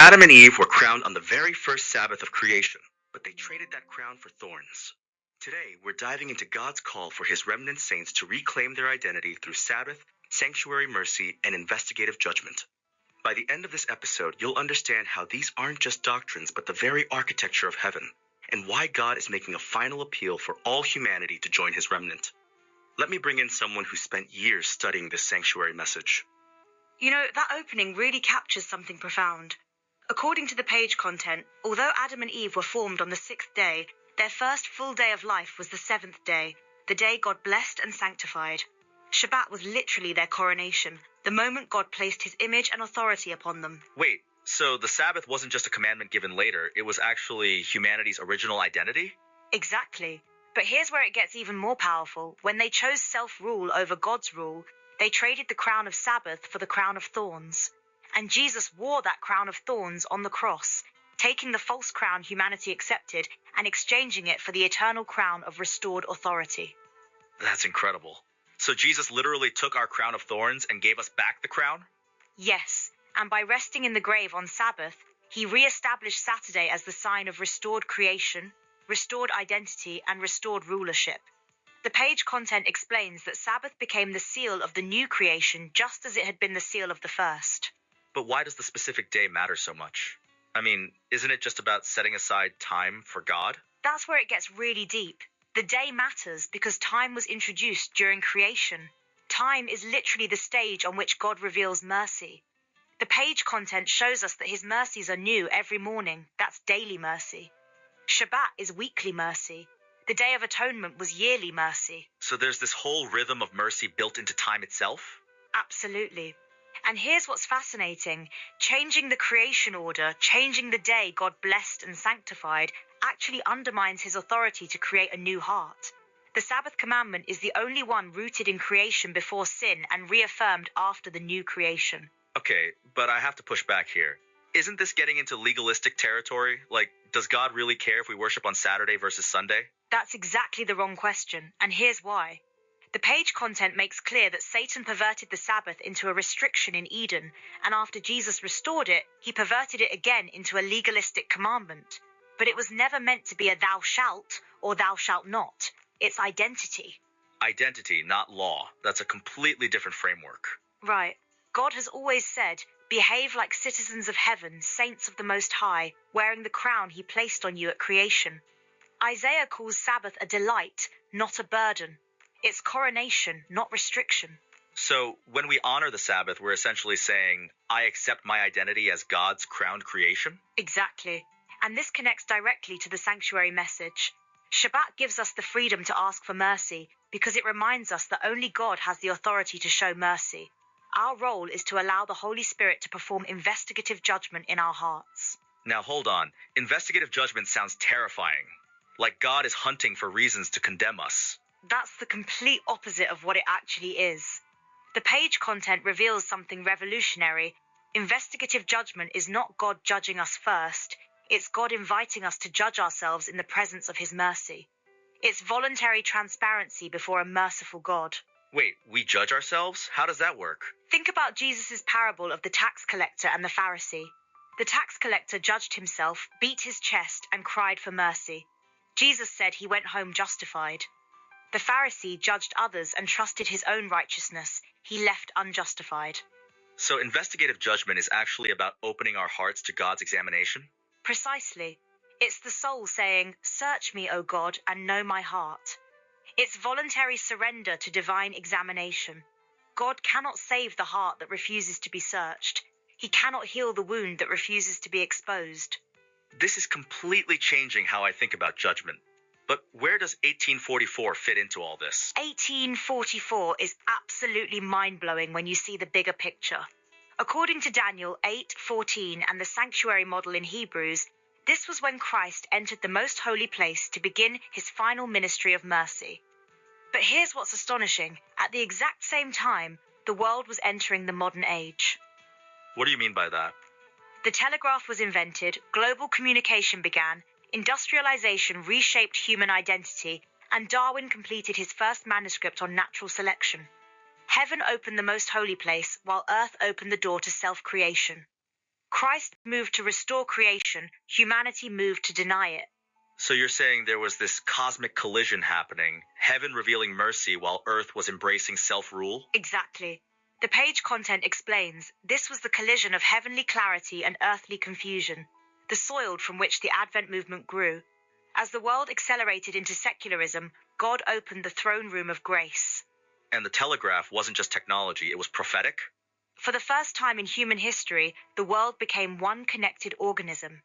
Adam and Eve were crowned on the very first Sabbath of creation, but they traded that crown for thorns. Today, we're diving into God's call for his remnant saints to reclaim their identity through Sabbath, sanctuary mercy, and investigative judgment. By the end of this episode, you'll understand how these aren't just doctrines, but the very architecture of heaven, and why God is making a final appeal for all humanity to join his remnant. Let me bring in someone who spent years studying this sanctuary message. You know, that opening really captures something profound. According to the page content, although Adam and Eve were formed on the sixth day, their first full day of life was the seventh day, the day God blessed and sanctified. Shabbat was literally their coronation, the moment God placed his image and authority upon them. Wait, so the Sabbath wasn't just a commandment given later, it was actually humanity's original identity? Exactly. But here's where it gets even more powerful. When they chose self-rule over God's rule, they traded the crown of Sabbath for the crown of thorns. And Jesus wore that crown of thorns on the cross, taking the false crown humanity accepted and exchanging it for the eternal crown of restored authority. That's incredible. So Jesus literally took our crown of thorns and gave us back the crown? Yes, and by resting in the grave on Sabbath, he re-established Saturday as the sign of restored creation, restored identity, and restored rulership. The page content explains that Sabbath became the seal of the new creation just as it had been the seal of the first. But why does the specific day matter so much? I mean, isn't it just about setting aside time for God? That's where it gets really deep. The day matters because time was introduced during creation. Time is literally the stage on which God reveals mercy. The page content shows us that his mercies are new every morning. That's daily mercy. Shabbat is weekly mercy. The Day of Atonement was yearly mercy. So there's this whole rhythm of mercy built into time itself? Absolutely. And here's what's fascinating. Changing the creation order, changing the day God blessed and sanctified, actually undermines his authority to create a new heart. The Sabbath commandment is the only one rooted in creation before sin and reaffirmed after the new creation. Okay, but I have to push back here. Isn't this getting into legalistic territory? Like, does God really care if we worship on Saturday versus Sunday? That's exactly the wrong question, and here's why. The page content makes clear that Satan perverted the Sabbath into a restriction in Eden, and after Jesus restored it, he perverted it again into a legalistic commandment. But it was never meant to be a thou shalt or thou shalt not. It's identity. Identity, not law. That's a completely different framework. Right. God has always said, behave like citizens of heaven, saints of the Most High, wearing the crown he placed on you at creation. Isaiah calls Sabbath a delight, not a burden. It's coronation, not restriction. So when we honor the Sabbath, we're essentially saying, I accept my identity as God's crowned creation? Exactly. And this connects directly to the sanctuary message. Shabbat gives us the freedom to ask for mercy because it reminds us that only God has the authority to show mercy. Our role is to allow the Holy Spirit to perform investigative judgment in our hearts. Now hold on. Investigative judgment sounds terrifying. Like God is hunting for reasons to condemn us. That's the complete opposite of what it actually is. The page content reveals something revolutionary. Investigative judgment is not God judging us first. It's God inviting us to judge ourselves in the presence of his mercy. It's voluntary transparency before a merciful God. Wait, we judge ourselves? How does that work? Think about Jesus' parable of the tax collector and the Pharisee. The tax collector judged himself, beat his chest, and cried for mercy. Jesus said he went home justified. The Pharisee judged others and trusted his own righteousness. He left unjustified. So investigative judgment is actually about opening our hearts to God's examination? Precisely. It's the soul saying, "Search me, O God, and know my heart." It's voluntary surrender to divine examination. God cannot save the heart that refuses to be searched. He cannot heal the wound that refuses to be exposed. This is completely changing how I think about judgment. But where does 1844 fit into all this? 1844 is absolutely mind-blowing when you see the bigger picture. According to Daniel 8:14 and the sanctuary model in Hebrews, this was when Christ entered the most holy place to begin his final ministry of mercy. But here's what's astonishing. At the exact same time, the world was entering the modern age. What do you mean by that? The telegraph was invented, global communication began, industrialization reshaped human identity, and Darwin completed his first manuscript on natural selection. Heaven opened the most holy place, while earth opened the door to self-creation. Christ moved to restore creation, humanity moved to deny it. So you're saying there was this cosmic collision happening, heaven revealing mercy while earth was embracing self-rule? Exactly. The page content explains this was the collision of heavenly clarity and earthly confusion, the soil from which the Advent movement grew. As the world accelerated into secularism, God opened the throne room of grace. And the telegraph wasn't just technology, it was prophetic? For the first time in human history, the world became one connected organism.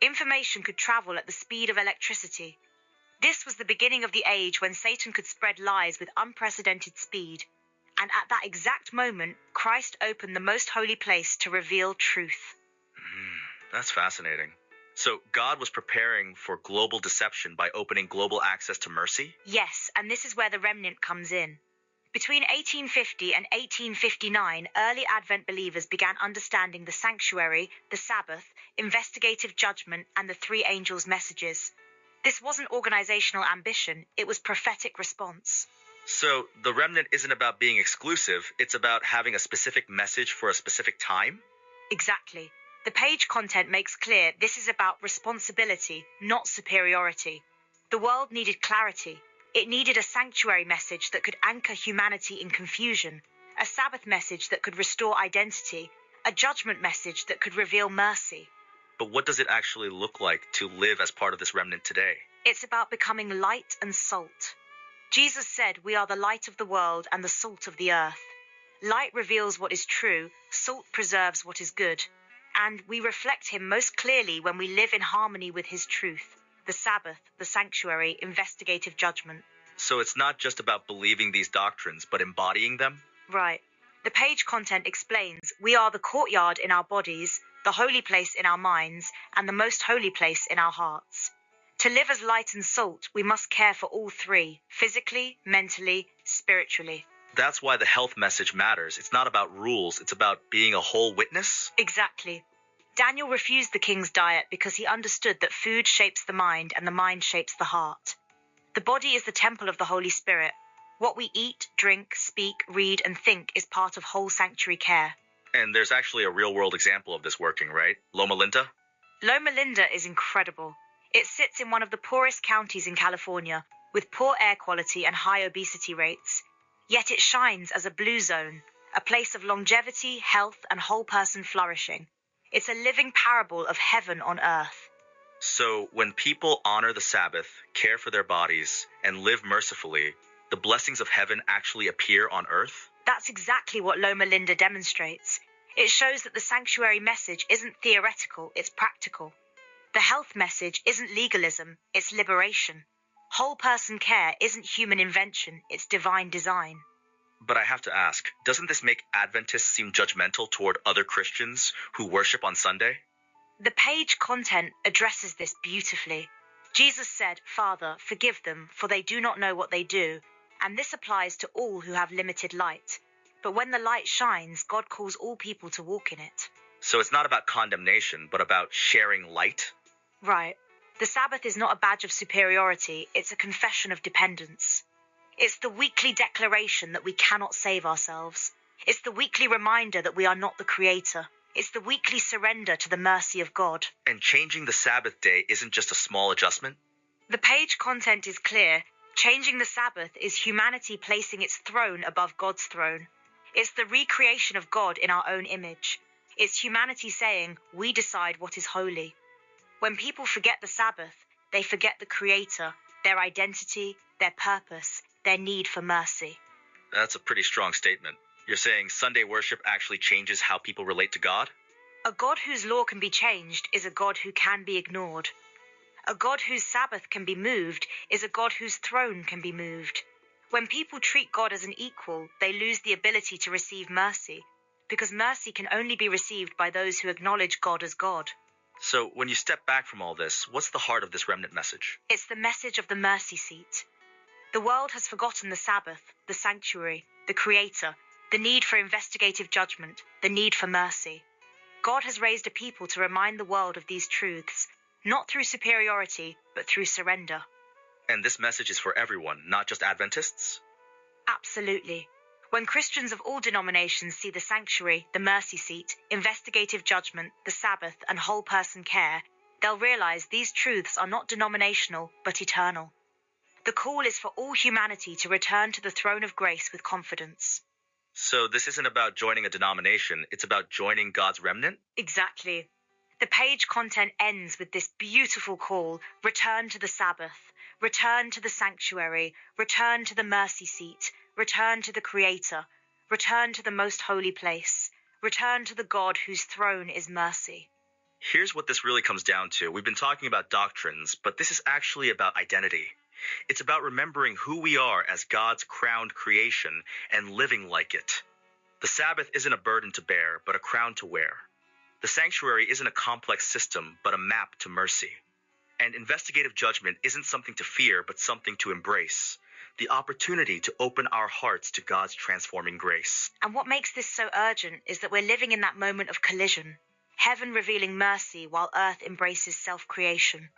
Information could travel at the speed of electricity. This was the beginning of the age when Satan could spread lies with unprecedented speed. And at that exact moment, Christ opened the most holy place to reveal truth. That's fascinating. So God was preparing for global deception by opening global access to mercy? Yes, and this is where the remnant comes in. Between 1850 and 1859, early Advent believers began understanding the sanctuary, the Sabbath, investigative judgment, and the three angels' messages. This wasn't organizational ambition, it was prophetic response. So the remnant isn't about being exclusive, it's about having a specific message for a specific time? Exactly. The page content makes clear this is about responsibility, not superiority. The world needed clarity. It needed a sanctuary message that could anchor humanity in confusion, a Sabbath message that could restore identity, a judgment message that could reveal mercy. But what does it actually look like to live as part of this remnant today? It's about becoming light and salt. Jesus said we are the light of the world and the salt of the earth. Light reveals what is true, salt preserves what is good. And we reflect him most clearly when we live in harmony with his truth, the Sabbath, the sanctuary, investigative judgment. So it's not just about believing these doctrines, but embodying them? Right. The page content explains we are the courtyard in our bodies, the holy place in our minds, and the most holy place in our hearts. To live as light and salt, we must care for all three, physically, mentally, spiritually. That's why the health message matters. It's not about rules, it's about being a whole witness? Exactly. Daniel refused the king's diet because he understood that food shapes the mind and the mind shapes the heart. The body is the temple of the Holy Spirit. What we eat, drink, speak, read, and think is part of whole sanctuary care. And there's actually a real-world example of this working, right? Loma Linda? Loma Linda is incredible. It sits in one of the poorest counties in California, with poor air quality and high obesity rates. Yet it shines as a blue zone, a place of longevity, health, and whole person flourishing. It's a living parable of heaven on earth. So when people honor the Sabbath, care for their bodies, and live mercifully, the blessings of heaven actually appear on earth? That's exactly what Loma Linda demonstrates. It shows that the sanctuary message isn't theoretical, it's practical. The health message isn't legalism, it's liberation. Whole person care isn't human invention, it's divine design. But I have to ask, doesn't this make Adventists seem judgmental toward other Christians who worship on Sunday? The page content addresses this beautifully. Jesus said, "Father, forgive them, for they do not know what they do," and this applies to all who have limited light. But when the light shines, God calls all people to walk in it. So it's not about condemnation, but about sharing light? Right. The Sabbath is not a badge of superiority, it's a confession of dependence. It's the weekly declaration that we cannot save ourselves. It's the weekly reminder that we are not the creator. It's the weekly surrender to the mercy of God. And changing the Sabbath day isn't just a small adjustment? The page content is clear. Changing the Sabbath is humanity placing its throne above God's throne. It's the recreation of God in our own image. It's humanity saying, we decide what is holy. When people forget the Sabbath, they forget the Creator, their identity, their purpose, their need for mercy. That's a pretty strong statement. You're saying Sunday worship actually changes how people relate to God? A God whose law can be changed is a God who can be ignored. A God whose Sabbath can be moved is a God whose throne can be moved. When people treat God as an equal, they lose the ability to receive mercy, because mercy can only be received by those who acknowledge God as God. So when you step back from all this, what's the heart of this remnant message? It's the message of the mercy seat. The world has forgotten the Sabbath, the sanctuary, the Creator, the need for investigative judgment, the need for mercy. God has raised a people to remind the world of these truths, not through superiority, but through surrender. And this message is for everyone, not just Adventists? Absolutely. When Christians of all denominations see the sanctuary, the mercy seat, investigative judgment, the Sabbath, and whole person care, they'll realize these truths are not denominational, but eternal. The call is for all humanity to return to the throne of grace with confidence. So this isn't about joining a denomination, it's about joining God's remnant? Exactly. The page content ends with this beautiful call: return to the Sabbath, return to the sanctuary, return to the mercy seat, return to the Creator, return to the most holy place, return to the God whose throne is mercy. Here's what this really comes down to. We've been talking about doctrines, but this is actually about identity. It's about remembering who we are as God's crowned creation and living like it. The Sabbath isn't a burden to bear, but a crown to wear. The sanctuary isn't a complex system, but a map to mercy. And investigative judgment isn't something to fear, but something to embrace. The opportunity to open our hearts to God's transforming grace. And what makes this so urgent is that we're living in that moment of collision. Heaven revealing mercy while earth embraces self-creation.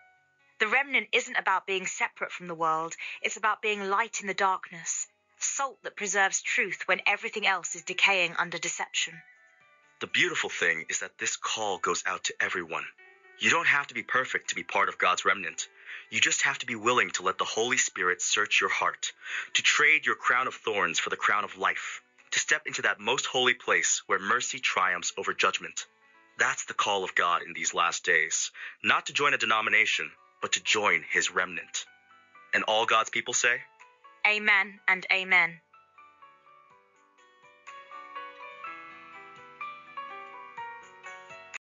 The remnant isn't about being separate from the world, it's about being light in the darkness, salt that preserves truth when everything else is decaying under deception. The beautiful thing is that this call goes out to everyone. You don't have to be perfect to be part of God's remnant. You just have to be willing to let the Holy Spirit search your heart, to trade your crown of thorns for the crown of life, to step into that most holy place where mercy triumphs over judgment. That's the call of God in these last days, not to join a denomination, but to join his remnant. And all God's people say? Amen and amen.